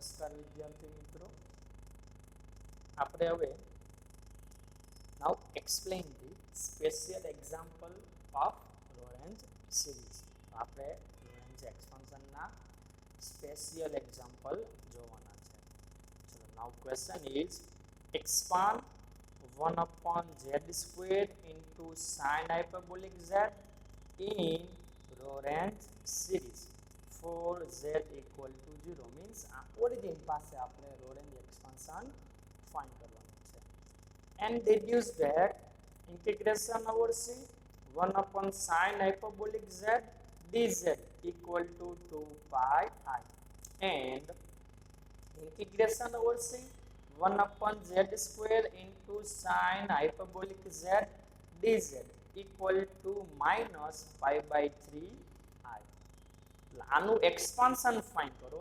નમસ્કાર વિદ્યાર્થી મિત્રો, આપણે હવે now explain the special example of Lorentz series. આપણે Lorentz expansion ના special example જોવાના છે. ચલો now question is expand 1 upon z squared into sin hyperbolic z in Lorentz series for z equal to 0 means origin પાસે આપણે Lorentz expansion find કરવાનું છે. And deduce that integration over c 1 upon sin hyperbolic z dz equal to 2 pi I and integration over c 1 upon z square into sin hyperbolic z dz equal to minus pi by 3 I. આનું expansion find કરો.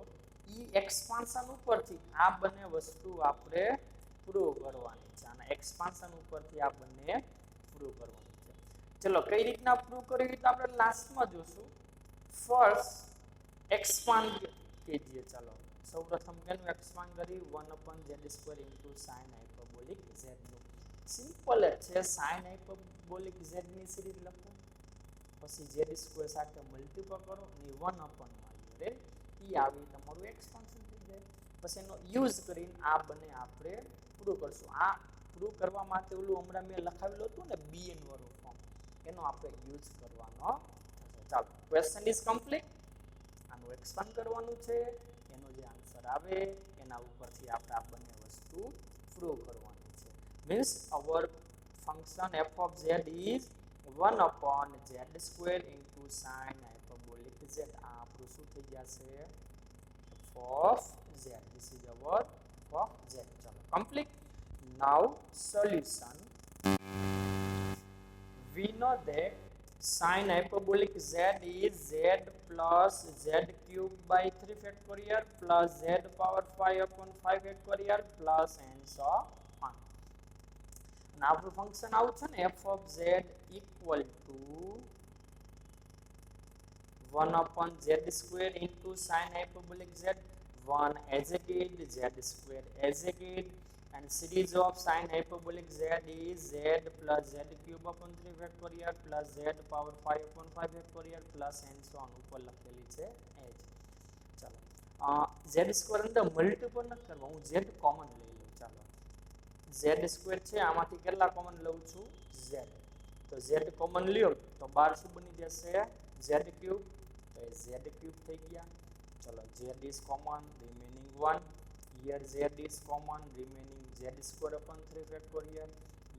ઈ expansion ઉપરથી આ બંને વસ્તુ આપણે prove કરવાની છે. આના એક્સપાન્શન ઉપરથી આ બંને પ્રૂવ કરવાની છે. ચલો કઈ રીતના પ્રૂવ કરવી તો આપણે લાસ્ટમાં જોશું. ફર્સ્ટ એક્સપાન્ડ કીજીએ. ચલો સૌપ્રથમ કેનું એક્સપાન્ડ કરી 1 upon z² into sin hyperbolic z નું. સિમ્પલ જ છે. sin hyperbolic z ની સિરીઝ લખો, પછી z² સાથે મલ્ટીપલ કરો અને 1 upon માં લે ઈ આવી તમારું એક્સપાન્શન થઈ જાય. પછી એનો યુઝ કરીને આ બંને આપણે પ્રૂવ કરશું. આ પ્રૂવ કરવા માટે ઓલું હમણાં મેં લખાવેલું હતું ને bn વાળું ફોર્મ, એનો આપણે યુઝ કરવાનો થશે. ચાલો ક્વેશ્ચન ઇઝ કમ્પ્લીટ. આનું એક્સપાન્ડ કરવાનું છે. એનો જે આન્સર આવે એના ઉપરથી આપણે આ બંને વસ્તુ પ્રૂવ કરવાની છે. Means our function f of z is 1 upon z² into sin hyperbolic z. આ આપણું શું થઈ જશે? f of z. This is our f of z. ચલો complete. Now solution. We know that sin hyperbolic z is z plus z cube by 3 factorial plus z power 5 upon 5 factorial plus and so on. અને આપણું function આવું છે ને f of z equal to 1 upon z² into sin hyperbolic z, 1 as it is, z² as it is, and series of sin hyperbolic z is z plus z cube upon 3 factorial plus z power 5 upon 5 factorial plus and so on. ઉપર લખેલી છે h. ચાલો z² અંદર multiple ન કરવા, હું z common લઈ લઉં. ચાલો z² છે, આમાંથી કેટલા કોમન લઉં છું? z. તો z કોમન લ્યો તો બાર શું બની જશે? z³ તો એ z³ થઈ ગયા. ચલો z is common, remaining 1. Here z is common, remaining z² upon 3 factorial.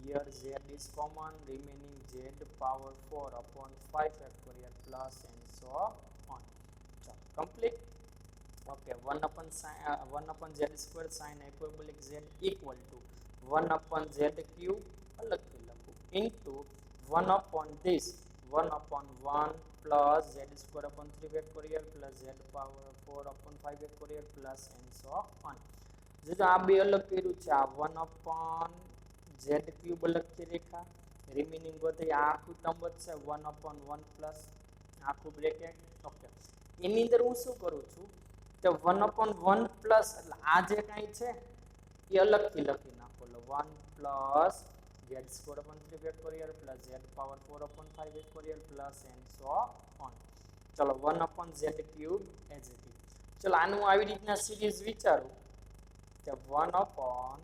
Here z is common, remaining z power 4 upon 5 factorial plus and so on. ચલો complete. Okay, 1 upon z² sin hyperbolic z equal to 1 upon z³ અલગથી લખું into 1 upon this 1 upon 1 plus z² upon 3 factorial plus z power 4 upon 5 factorial plus and so on. જો આ બે અલગ કર્યું છે, આ 1 upon z³ અલગથી રેખા, રિમેનિંગ વધે આ આખું ટર્મ વધશે 1 upon 1 plus આખું બ્રેકેટ. ઓકે, એની અંદર હું શું કરું છું તો 1 upon 1 plus એટલે આ જે કાંઈ છે એ અલગથી લખી નાખો. 1 plus z² upon 3 factorial plus z power 4 upon 5 factorial plus and so on. ચલો 1 upon z³ as it is. ચલો આનું આવી રીતના સિરીઝ વિચારું કે 1 upon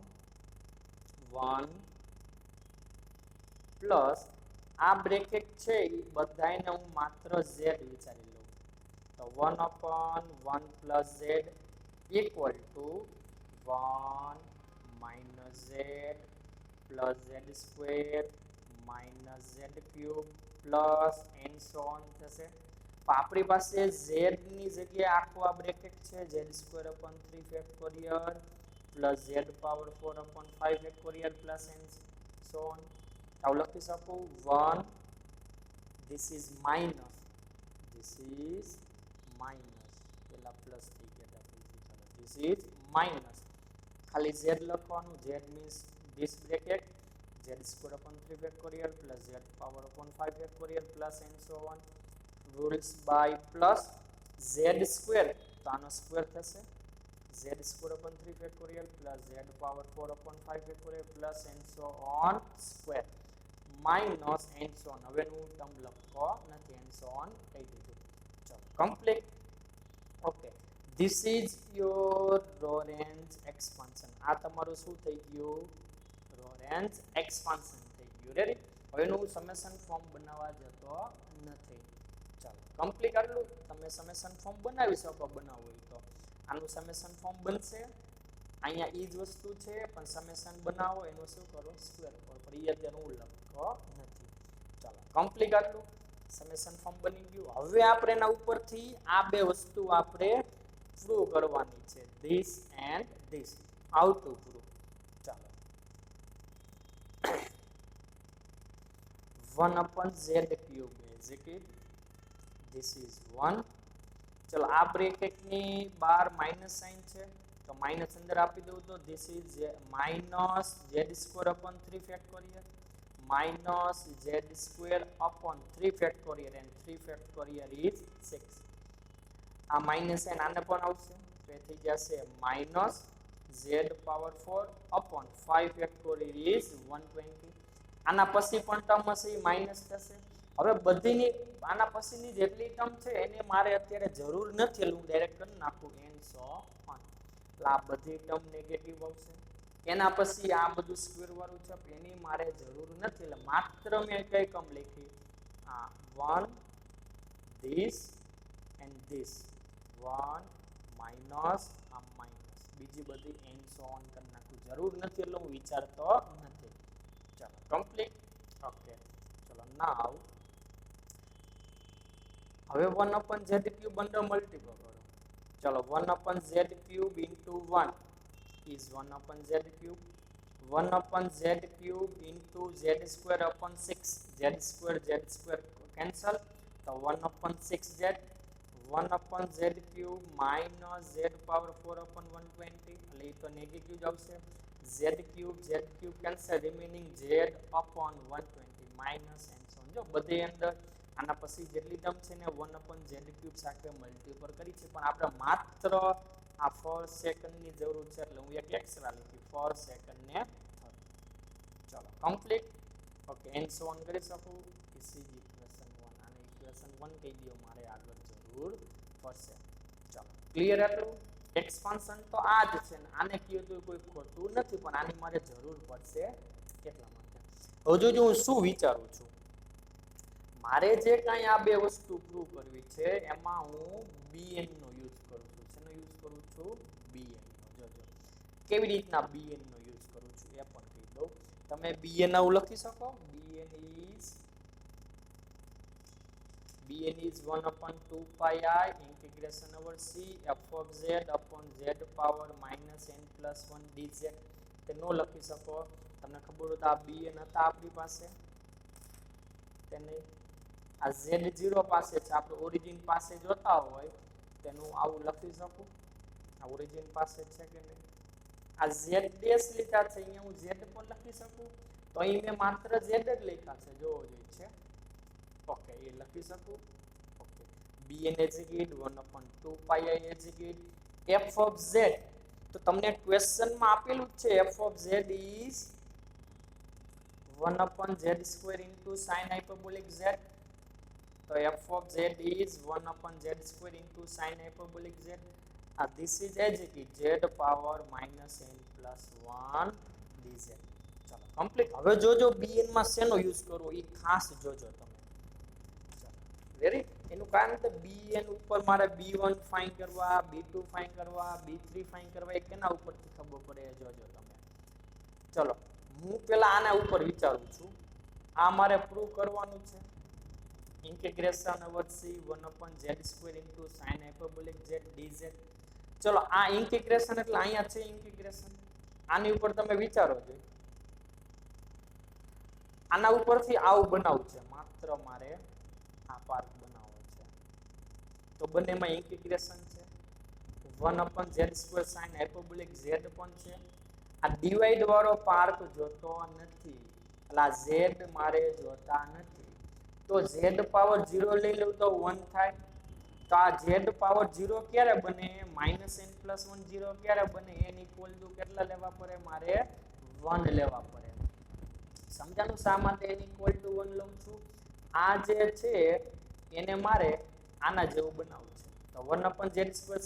1 પ્લસ આ બ્રેકેટ છે એ બધાને હું માત્ર z વિચારી લઉં તો 1 upon 1 plus z equal to 1 minus z plus z² minus z³ plus and so on થશે. આપણી પાસે z ની જગ્યાએ આખું આ બ્રેકેટ છે z² upon 3 factorial plus z power 4 upon 5 factorial plus and so on. આવું લખી શકું 1 this is minus પેલા પ્લસ થઈ ગયા હતા. this is minus ખાલી z લખવાનું. z means this bracket z² upon 3 factorial plus z power upon 5 factorial plus and so on. Rules by plus z square તો આનો સ્ક્વેર થશે. z z square upon 3 factorial plus z power 4 upon 5 factorial plus and so on square minus and so on. હવે હું term લખતો નથી, and so on કહી દીધું. ચલો complete. Okay, this is your Lorentz expansion. આ તમારું શું થઈ ગયું? Lorentz expansion થઈ ગયું. રેડી? હવે હું સમેશન ફોર્મ બનાવવા જતો નથી. ચાલો કમ્પ્લીટ. આટલું તમે સમેશન ફોર્મ બનાવી શકો, બનાવવું હોય તો આનું સમેશન ફોર્મ બનશે. અહીંયા ઈ જ વસ્તુ છે, પણ સમેશન બનાવો એનું શું કરો? સ્ક્વેર કરો. પણ એ અત્યારે હું લખતો નથી. ચાલો કમ્પ્લીટ. આટલું સમેશન ફોર્મ બની ગયું. હવે આપણે એના ઉપરથી આ બે વસ્તુ આપણે પ્રૂવ કરવાની છે, this and this. How to prove? ચાલો 1 upon z cube is it? This is 1. ચલો આ બ્રેકેટની બહાર માઇનસ સાઇન છે, તો માઇનસ અંદર આપી દઉં તો this is minus z square upon 3 factorial minus z square upon 3 factorial and 3 factorial is 6. આ માઇનસ સાઇન આને પણ આવશે, તો એ થઈ જશે minus z power 4 upon 5 factorial is 120. આના પછી પણ ટર્મ હશે એ માઇનસ થશે. હવે બધીની આના પછીની જેટલી ટર્મ છે એને મારે અત્યારે જરૂર નથી, એટલે હું ડાયરેક્ટ કરી નાખું and so on. એટલે આ બધી ટર્મ નેગેટિવ આવશે. એના પછી આ બધું સ્ક્વેર વાળું છે, એની મારે જરૂર નથી, એટલે માત્ર મેં કઈ ટર્મ લખી? આ 1 this and this 1 minus આ માઇનસ, બીજી બધી and so on કરી નાખું. જરૂર નથી એટલે હું વિચારતો નથી. ચાલો કમ્પ્લીટ. ઓકે, ચલો નાવ હવે 1 upon z cube અંદર મલ્ટીપલ કરો. ચલો 1 upon z cube into 1 is 1 upon z cube. 1 upon z cube into z square upon 6. z square cancel, તો 1 upon 6z. 1 upon z cube minus z power 4 upon 120, એટલે એ તો negative જ આવશે. z cube cancel, remaining z upon 120 minus and so on. જો બધે અંદર આના પછી જેટલી ટર્મ છે ને 1 upon z cube સાથે મલ્ટીપલ કરી છે, પણ આપણે માત્ર આ ફર્સ્ટ સેકન્ડની જરૂર છે, એટલે હું એક એક્સ્ટ્રા લખી ફર્સ્ટ સેકન્ડ ને થર્ડ. ચલો complete. Okay, and so on કરી શકું. This is equation 1. આને ઇક્વેશન 1 કહી દો, મારે આગળ જરૂર પડશે. ચલો ક્લિયર આટલું? એક્સપાન્શન તો આ જ છે ને, આને કીધું તો કોઈ ખોટું નથી, પણ આની મારે જરૂર પડશે એટલા માટે. હજુ જો હું શું વિચારું છું, મારે જે કાંઈ આ બે વસ્તુ પ્રૂવ કરવી છે એમાં હું bn નો યુઝ કરું છું. શેનો યુઝ કરું છું? bn નો. જોજો કેવી રીતના bn નો યુઝ કરું છું એ પણ કહી દઉં. તમે bn આવું લખી શકો. bn is 1 upon 2 pi I integration over c f of z upon z power minus n plus 1 dz. તે નો લખી શકો. તમને ખબર હોય તો આ bn હતા આપણી પાસે, તેને આ z0 પાસે છે, આપણે ઓરિજિન પાસે જોતા હોય તેનું આવું લખી શકું. આ ઓરિજિન પાસે છે કે નહીં? આ z ડેશ લીધા છે, અહીંયા હું z પણ લખી શકું, તો અહીં મેં માત્ર z જ લખ્યા છે, જોવો જોઈએ છે. ઓકે, એ લખી શકું. Okay, bn execute 1 upon 2 pi I execute f of z. તો તમને ક્વેશ્ચનમાં આપેલું જ છે f of z is 1 upon z square into sin hyperbolic z. તો f of z is 1 upon z square into sin hyperbolic z. This is execute z power minus n plus 1 dz. ચલો complete. હવે જોજો bn માં શેનો use કરવો એ ખાસ જોજો તમે. વેરી એનું કારણ કે bn ઉપર મારે b1 ફાઇન્ડ કરવા, b2 ફાઇન્ડ કરવા, b3 ફાઇન્ડ કરવા, એ કેના ઉપરથી ખબર પડે જોજો તમે. ચલો હું પેલા આના ઉપર વિચારું છું. આ મારે પ્રૂવ કરવાનું છે. integration over c 1 upon z square into sin hyperbolic z dz. ચલો આ ઇન્ટિગ્રેશન એટલે અહીંયા છે ઇન્ટિગ્રેશન. આની ઉપર તમે વિચારો છો. આના ઉપરથી આવું બનાવવું છે, માત્ર મારે આ પાર્ટ બનાવવો છે. તો બંનેમાં ઇન્ટિગ્રેશન છે. 1 upon z square sin hyperbolic z પણ છે. આ ડિવાઇડ વાળો પાર્ટ જોતો નથી, એટલે આ z મારે જોતા નથી. તો z પાવર 0 લઈ લઉં તો 1 થાય, તો આ z પાવર 0 ક્યારે બને -n+1 0 ક્યારે બને n ઇક્વલ ટુ કેટલા લેવા પડે મારે 1 લેવા પડે સમજાનું શા માટે n ઇક્વલ ટુ 1 લઉં છું આ જે છે એને મારે આના જેવું બનાવવું છે તો 1/z²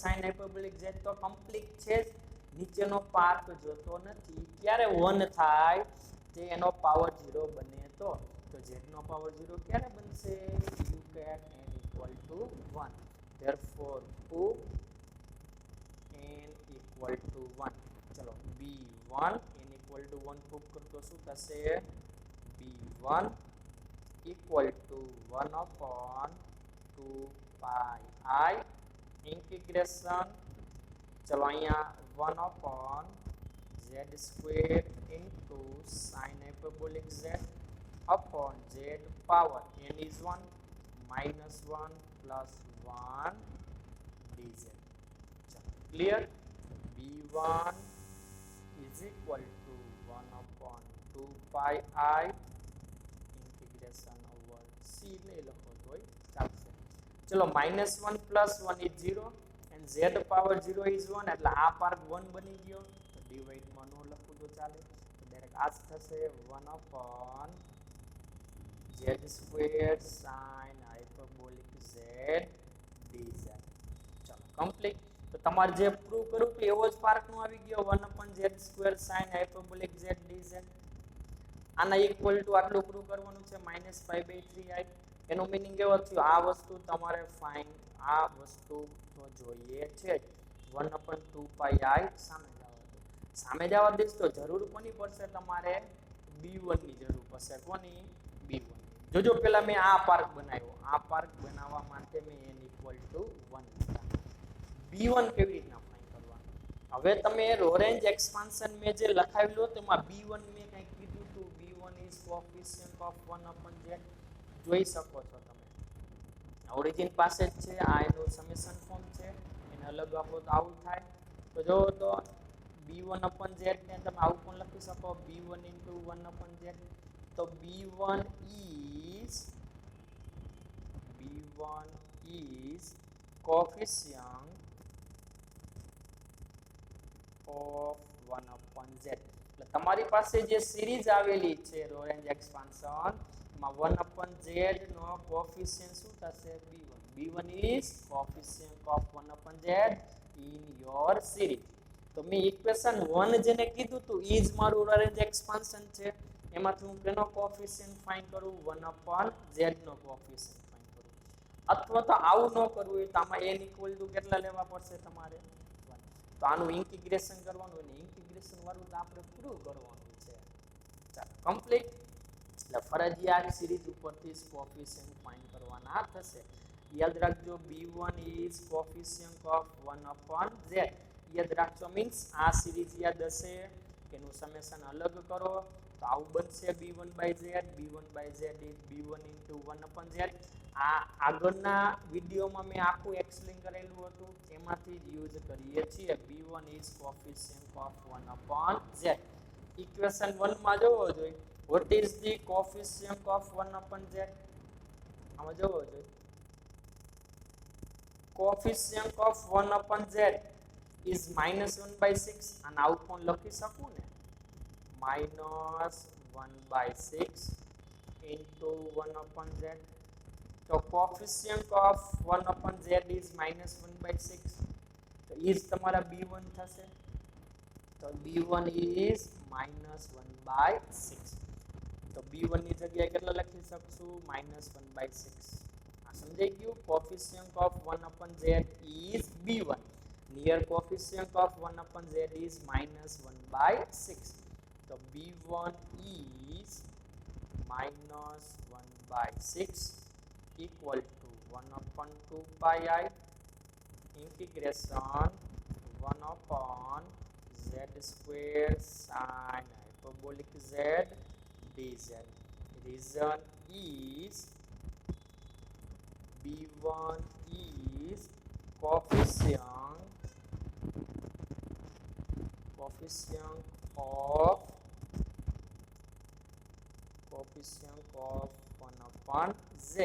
sin hyperbolic z તો કમ્પ્લીટ છે નીચેનો પાર્ટ જોતો નથી ક્યારે 1 થાય તે એનો પાવર 0 બને તો z નો પાવર 0 ક્યારે બનશે u cat n equal to 1 therefore prove n equal to 1 ચલો b1 n equal to 1 proof કરતો શું થશે b1 equal to 1 upon 2 pi I integration चलो અહીંયા 1 upon z square into sin hyperbolic z upon z power n is 1 minus 1 plus 1 dz. Clear? b1 is equal to 1 upon 2 pi I integration over c नहीं લખો તોય ચાલશે ચલો -1 plus 1 is 0 and z power 0 is 1 એટલે આ part 1 બની ગયો તો ડિવાઇડ માં નો લખું તો ચાલે તો ડાયરેક્ટ આ થશે 1 upon z squared sin hyperbolic z dz ચલો કમ્પ્લીટ તો તમારે જે પ્રૂવ કરું તો એવો જ પાર્ટ નો આવી ગયો 1 upon z squared sin hyperbolic z dz આના ઇક્વલ ટુ આટલું પ્રૂવ કરવાનું છે -π/3i એનો મીનિંગ એવો થયો આ વસ્તુ તમારે ફાઇન આ વસ્તુ તો જોઈએ છે 1/2 pi I સામે જવા દઈશ તો જરૂર કોની પડશે તમારે b1 ની જરૂર પડશે કોની b1 જોજો પેલા મેં આ પાર્ક બનાવ્યો આ પાર્ક બનાવવા માટે મેં n equal to 1 લીધા b1 કેવી રીતના ફાઇન્ડ કરવાનું હવે તમે લોરેન્જ એક્સપાન્શન મેં જે લખાવેલું તેમાં b1 મેં કંઈક કીધું હતું b1 is coefficient of 1/z જોઈ શકો છો તમે ઓરિજિન પાસે જ છે આ એનું સમેશન ફોર્મ છે એને અલગ આપો તો આવું થાય તો જો તો b1/z ને તમે આવું પણ લખી શકો b1 * 1/z તો b1 is coefficient of 1/z એટલે તમારી પાસે જે સિરીઝ આવેલી છે લોરેન્જ એક્સપાન્શન માં 1/z નો કોએફિશિયન્ટ શું થશે b1 b1 is coefficient of 1/z in your series તો મે ઇક્વેશન 1 જેને કીધું તો is મારું લોરેન્જ એક્સપાન્શન છે એમાંથી હું કેનો કોએફિશિયન્ટ ફાઇન્ડ કરું 1/z નો કોએફિશિયન્ટ ફાઇન્ડ કરું અથવા તો આવું ન કરવું હોય તો આમાં n ઇક્વલ ટુ કેટલા લેવા પડશે તમારે 1 તો આનું ઇન્ટિગ્રેશન કરવાનું અને ઇન્ટિગ્રેશન વાળું તો આપણે પ્રૂવ કરવાનું છે ચાલો કમ્પ્લીટ એટલે ફરજિયાત સિરીઝ ઉપરથી કોએફિશિયન્ટ ફાઇન્ડ કરવાના થશે યાદ રાખજો b1 is coefficient of 1/z યાદ રાખજો મીન્સ આ સિરીઝ યાદ હશે એનું સમેશન અલગ કરો તો આવું બનશે b1/z b1/z is b1 * 1/z આ આગળના વિડિયોમાં મેં આખું એક્સપ્લેન કરેલું હતું એમાંથી જ યુઝ કરીએ છીએ b1 is coefficient of 1/z equation 1 માં જોવો જોઈએ what is the coefficient of 1/z આમાં જોવો જોઈએ coefficient of 1/z is -1/6 અને આવું પણ લખી શકું ને -1/6 into 1/z તો coefficient of 1/z is -1/6 તો is તમારા b1 થશે તો b1 is -1/6 તો b1 ની જગ્યાએ કેટલા લખી શકશું -1/6 આ સમજાઈ ગયું coefficient of 1/z is b1 near coefficient of 1/z is -1/6 so b1 is -1/6 equal to 1/2 pi I integration 1/z square sin hyperbolic z dz reason is b1 is coefficient of 1/z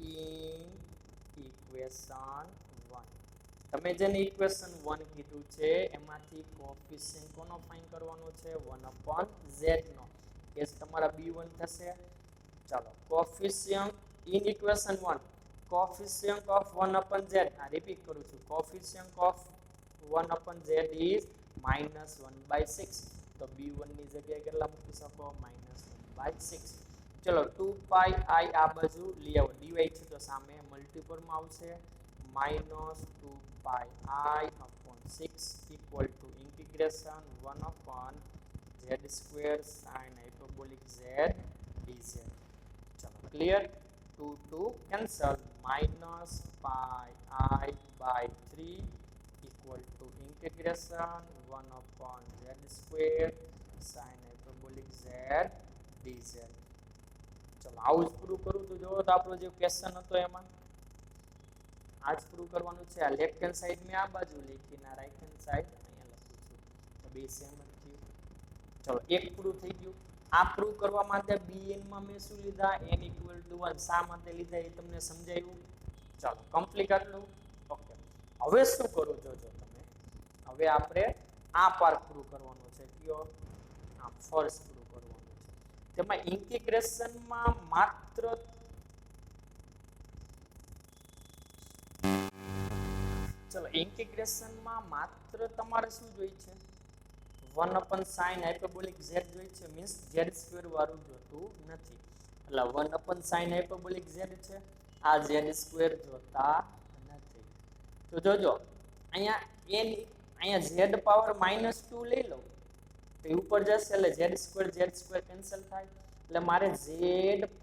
in equation 1 તમે જેને equation 1 કીધું છે એમાંથી coefficient કોનો find કરવાનો છે 1/z નો એ તમારા b1 થશે ચાલો coefficient in equation 1 coefficient of 1/z I repeat કરું છું coefficient of 1/z is -1/6 તો b1 ની જગ્યાએ કેટલા મૂકી શકો -1/6 ચલો 2 pi I આ બાજુ લઈ આવો dy છે તો સામે મલ્ટીપલ માં આવશે -2 pi I upon 6 equal to integration 1/z square sin hyperbolic z dz ચલો clear 2 cancel minus pi I by 3 equal to integration 1/z square sin hyperbolic z dz ચલો આવું જ પ્રૂવ કરું તો જો તો આપણો જે ક્વેશ્ચન હતો એમાં આજ પ્રૂવ કરવાનું છે આ લેફ્ટ હેન્ડ સાઈડ મે આ બાજુ લખીને રાઈટ હેન્ડ સાઈડ અહીંયા લખું છું તો બે સેમ જ થયું ચલો એક પ્રૂવ થઈ ગયું આ પ્રૂવ કરવા માટે bn માં મે શું લીધા n = 1 શા માટે લીધા એ તમને સમજાયું ચાલો કમ્પ્લીટ આટલું ઓકે હવે શું કરું જોજો તમે હવે આપણે આ પાર્ટ પ્રૂવ કરવાનો છે કયો આ ફર્સ્ટ પ્રૂવ કરવાનો છે તેમાં ઇન્ટિગ્રેશન માં માત્ર ચલો ઇન્ટિગ્રેશન માં માત્ર તમારે શું જોઈએ છે 1/sin hyperbolic z જોઈએ છે મીન્સ z² વાળું જોતું નથી એટલે 1/sin hyperbolic z છે આ z² જોતા નથી તો જોજો અહીંયા n અહીંયા z પાવર -2 લઈ લો તો ઉપર જશે એટલે z² કેન્સલ થાય એટલે મારે z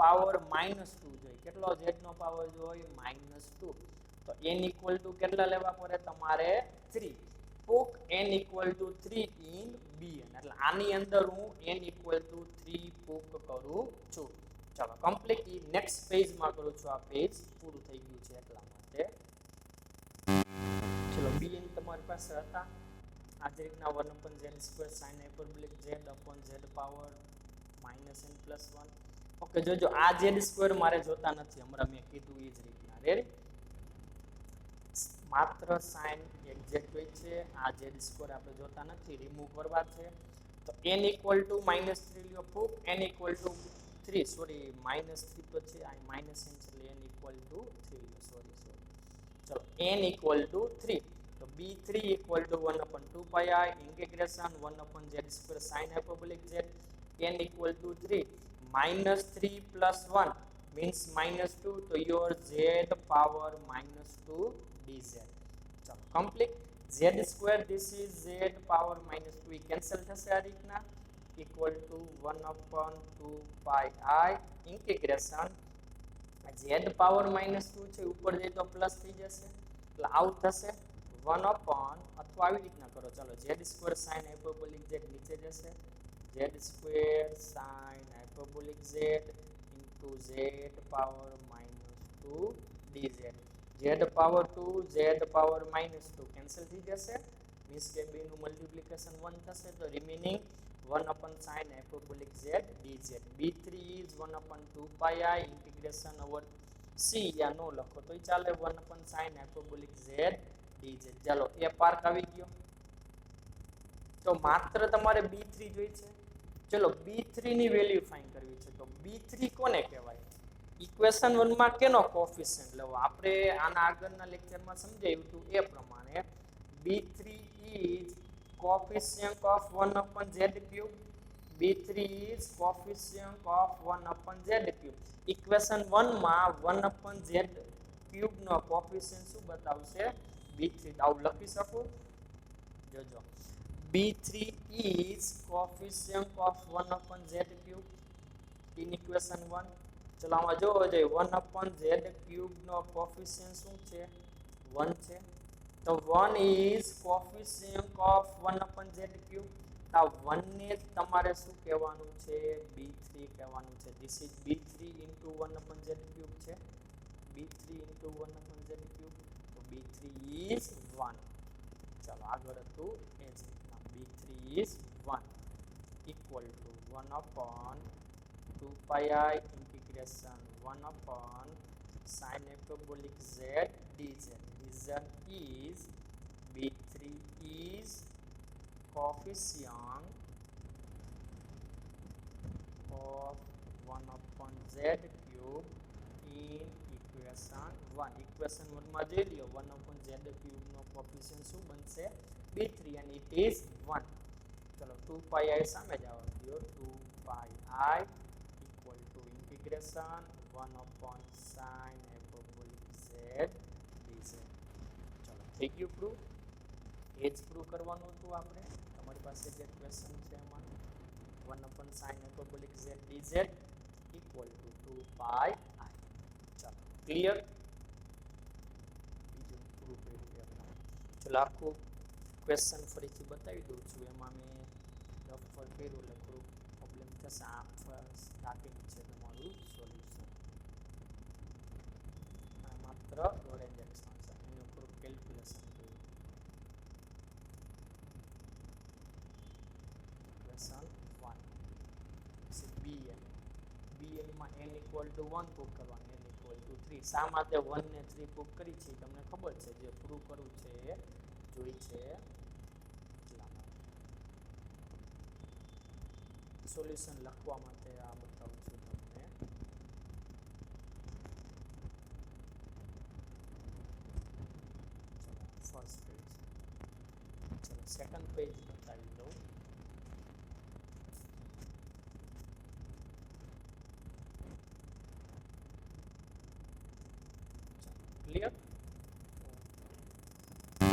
પાવર -2 જોઈએ કેટલો z નો પાવર જોઈએ -2 તો n = કેટલા લેવા પડે તમારે 3 પુક n = 3 in bn એટલે આની અંદર હું n = 3 પુક કરું છું ચલો કમ્પ્લીટ નેક્સ્ટ પેજ માં કરું છું આ પેજ પૂરું થઈ ગયું છે એટલા માટે ચલો bn તમારી પાસે હતા આ જ રીતના 1/z² sin hyperbolic z upon z power -n+1 okay જોજો આ z² મારે જોતા નથી હમણાં મેં કીધું એ જ રીતના રેડી માત્ર sin એક્ઝેક્ટ હોય છે આ z² આપણે જોતા નથી રિમૂવ કરવા છે તો n = -3 લ્યો પુક n = 3 સોરી -3 તો છે આ માઈનસ n છે એટલે n = 3 લ્યો સોરી ચલો n = 3 તો b3 = 1/2 pi I integration 1/z² sin hyperbolic z n = 3 -3 + 1 means -2 તો your z power -2 dz ચલો complete z² this is z power -2 cancel થશે આ રીતના equal to 1/2 pi I integration z power -2 છે ઉપર જાય તો પ્લસ થઈ જશે એટલે આઉટ થશે 1 upon અથવા આવી રીતના કરો ચલો z² sin hyperbolic z નીચે જશે z² sin hyperbolic z into z power -2 dz z power 2 z power -2 cancel થઈ જશે મીન્સ કે બે નું મલ્ટીપ્લિકેશન 1 થશે તો remaining 1/sin hyperbolic z dz b3 is 1/2 pi I integration over c યા નો લખો તો ચાલે 1/sin hyperbolic z dz ચાલો એ પાર્ટ આવી ગયો તો માત્ર તમારે b3 જોઈ છે ચલો b3 ની વેલ્યુ ફાઇન્ડ કરવી છે તો b3 કોને કહેવાય ઇક્વેશન 1 માં કેનો કોએફિશિયન્ટ લેવો આપણે આના આગળના લેક્ચરમાં સમજાવ્યું હતું એ પ્રમાણે b3 is coefficient of 1/z³ b3 is coefficient of 1/z³ equation 1 માં 1/z³ નો કોએફિશિયન્ટ શું બતાવશે b3 આવું લખી શકો જોજો b3 is coefficient of 1/z³ in equation 1 ચલો આમાં જોવો જોઈએ 1/z³ નો કોએફિશિયન્ટ શું છે 1 છે તો 1 is coefficient of 1/z³ આ 1 ને તમારે શું કહેવાનું છે b3 કહેવાનું છે this is b3 into 1/z³ છે b3 into 1/z³ તો b3 is 1 ચલો આગળ હતું એ જ રીતના b3 is 1 equal to 1/2 pi I integration 1/sin sin hyperbolic z dz. Reason is B3 is coefficient of 1 upon z cube in equation 1. Equation 1 માં જોઈ લ્યો 1 upon z cube નો coefficient શું બનશે b3 and it is 1. ચલો 2 pi i સામે જ આવવા દો. 2 pi i equal to integration 1 upon sin hyperbolic z dz. ચલો થઈ ગયું પ્રૂફ. એ જ પ્રૂફ કરવાનું હતું આપણે. તમારી પાસે જે ક્વેશ્ચન છે એમાં 1 upon sin hyperbolic z dz equal to 2 pi i. ચાલો ક્લિયર. બીજું પ્રૂફ એવું આપણે ચલો આખું ક્વેશ્ચન ફરીથી બતાવી દઉં છું. એમાં મેં રફ પર કર્યું એટલે થોડુંક પ્રોબ્લેમ થશે. આ સ્ટાર્ટિંગ છે તમારું સોલ્યુશન. આ માત્ર લોરેન્જ એક્સપાન્શન એનું થોડુંક કેલ્ક્યુલેશન કર્યું. ક્વેશ્ચન 1 bn bn માં n equal to 1 પ્રૂફ કરવાનું, n equal to 3. શા માટે 1 ને 3 પ્રૂફ કરી છે તમને ખબર છે. જે પ્રૂફ કરવું છે એ જોઈ છે એટલા માટે. સોલ્યુશન લખવા માટે આ બતાવું છું તમને. ચલો ફર્સ્ટ પેજ. ચલો સેકન્ડ પેજ બતાવી દઉં. ક્લિયર.